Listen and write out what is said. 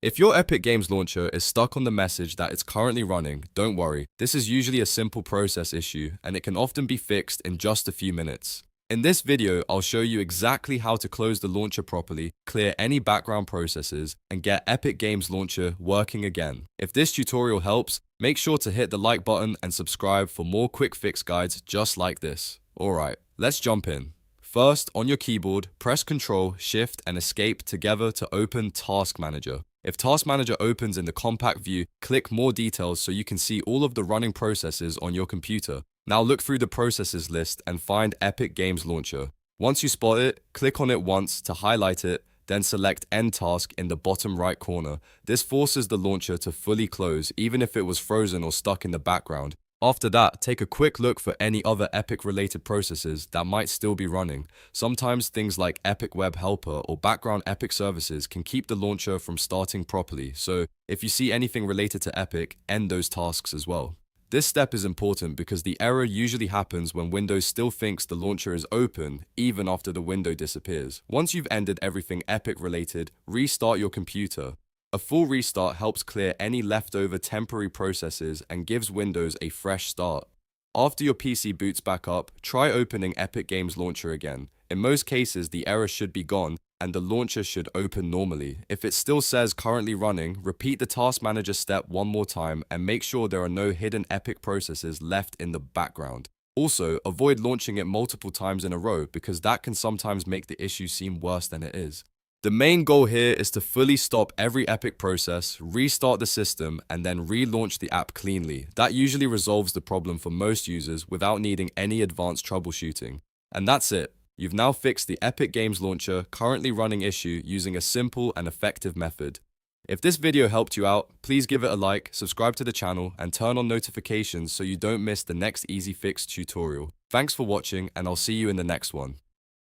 If your Epic Games launcher is stuck on the message that it's currently running, don't worry. This is usually a simple process issue and it can often be fixed in just a few minutes. In this video, I'll show you exactly how to close the launcher properly, clear any background processes, and get Epic Games Launcher working again. If this tutorial helps, make sure to hit the like button and subscribe for more quick fix guides just like this. Alright, let's jump in. First, on your keyboard, press Ctrl, Shift, and Escape together to open Task Manager. If Task Manager opens in the compact view, click More Details so you can see all of the running processes on your computer. Now look through the processes list and find Epic Games Launcher. Once you spot it, click on it once to highlight it, then select End Task in the bottom right corner. This forces the launcher to fully close, even if it was frozen or stuck in the background. After that, take a quick look for any other Epic-related processes that might still be running. Sometimes things like Epic Web Helper or background Epic services can keep the launcher from starting properly, so if you see anything related to Epic, end those tasks as well. This step is important because the error usually happens when Windows still thinks the launcher is open, even after the window disappears. Once you've ended everything Epic-related, restart your computer. A full restart helps clear any leftover temporary processes and gives Windows a fresh start. After your PC boots back up, try opening Epic Games Launcher again. In most cases, the error should be gone and the launcher should open normally. If it still says currently running, repeat the Task Manager step one more time and make sure there are no hidden Epic processes left in the background. Also, avoid launching it multiple times in a row because that can sometimes make the issue seem worse than it is. The main goal here is to fully stop every Epic process, restart the system, and then relaunch the app cleanly. That usually resolves the problem for most users without needing any advanced troubleshooting. And that's it. You've now fixed the Epic Games Launcher currently running issue using a simple and effective method. If this video helped you out, please give it a like, subscribe to the channel, and turn on notifications so you don't miss the next easy fix tutorial. Thanks for watching, and I'll see you in the next one.